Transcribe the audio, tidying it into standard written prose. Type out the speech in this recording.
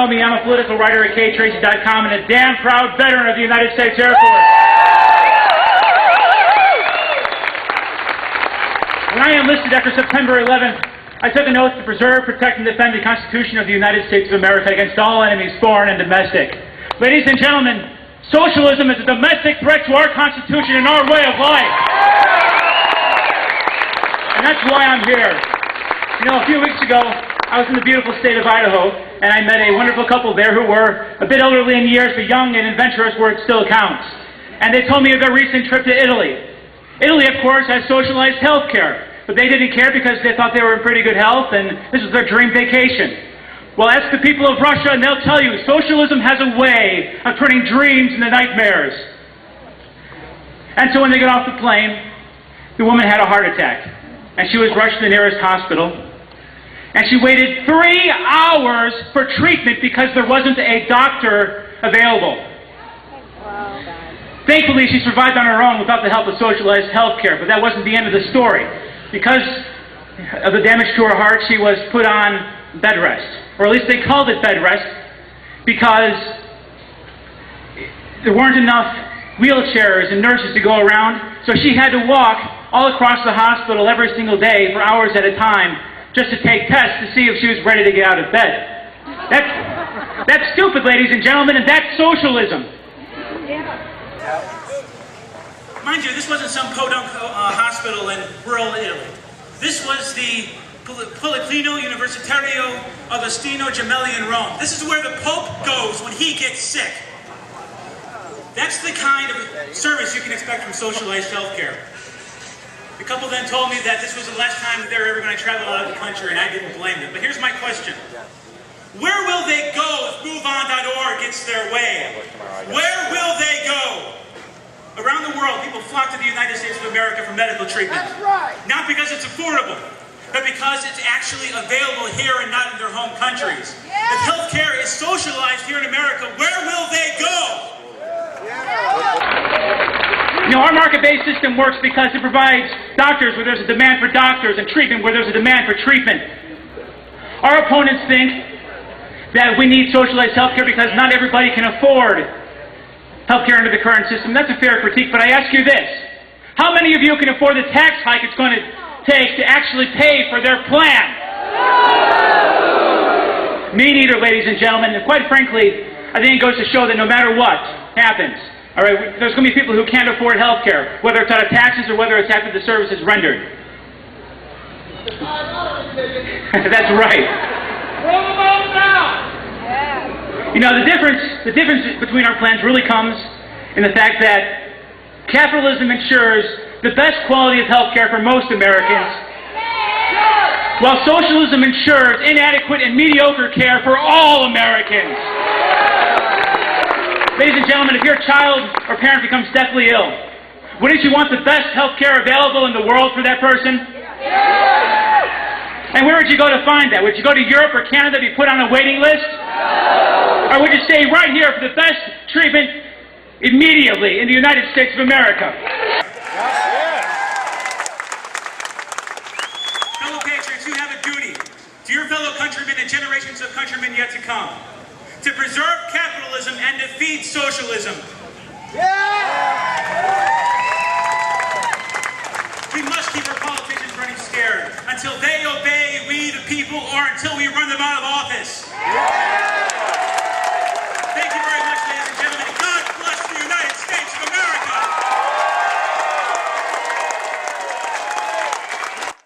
Me, I'm a political writer at Tracy.com and a damn proud veteran of the United States Air Force. When I enlisted after September 11th, I took an oath to preserve, protect, and defend the Constitution of the United States of America against all enemies, foreign and domestic. Ladies and gentlemen, socialism is a domestic threat to our Constitution and our way of life. And that's why I'm here. You know, a few weeks ago, I was in the beautiful state of Idaho, and I met a wonderful couple there who were a bit elderly in years, but young and adventurous where it still counts. And they told me of their recent trip to Italy. Italy, of course, has socialized health care, but they didn't care because they thought they were in pretty good health, and this was their dream vacation. Well, ask the people of Russia, and they'll tell you, socialism has a way of turning dreams into nightmares. And so when they got off the plane, the woman had a heart attack, and she was rushed to the nearest hospital. And she waited 3 hours for treatment because there wasn't a doctor available. Wow. Thankfully, she survived on her own without the help of socialized health care, but that wasn't the end of the story. Because of the damage to her heart, she was put on bed rest. Or at least they called it bed rest because there weren't enough wheelchairs and nurses to go around, so she had to walk all across the hospital every single day for hours at a time, just to take tests to see if she was ready to get out of bed. That's stupid, ladies and gentlemen, and that's socialism. Mind you, this wasn't some podunk hospital in rural Italy. This was the Policlinico Universitario Agostino Gemelli in Rome. This is where the Pope goes when he gets sick. That's the kind of service you can expect from socialized health care. The couple then told me that this was the last time that they were ever going to travel out of the country, and I didn't blame them. But here's my question. Where will they go if MoveOn.org gets their way? Where will they go? Around the world, people flock to the United States of America for medical treatment. That's right. Not because it's affordable, but because it's actually available here and not in their home countries. Yeah. If health care is socialized here in America, where will they go? You know, our market-based system works because it provides doctors where there's a demand for doctors and treatment where there's a demand for treatment. Our opponents think that we need socialized healthcare because not everybody can afford healthcare under the current system. That's a fair critique, but I ask you this. How many of you can afford the tax hike it's going to take to actually pay for their plan? Me neither, ladies and gentlemen. And quite frankly, I think it goes to show that no matter what happens, all right, there's going to be people who can't afford health care, whether it's out of taxes or whether it's after the service is rendered. That's right. You know, the difference between our plans really comes in the fact that capitalism ensures the best quality of health care for most Americans, while socialism ensures inadequate and mediocre care for all Americans. Ladies and gentlemen, if your child or parent becomes deathly ill, wouldn't you want the best health care available in the world for that person? And where would you go to find that? Would you go to Europe or Canada to be put on a waiting list? Or would you stay right here for the best treatment immediately in the United States of America? Fellow patriots, you have a duty to your fellow countrymen and generations of countrymen yet to come, to preserve capitalism and defeat socialism. We must keep our politicians running scared until they obey we the people or until we run them out of office.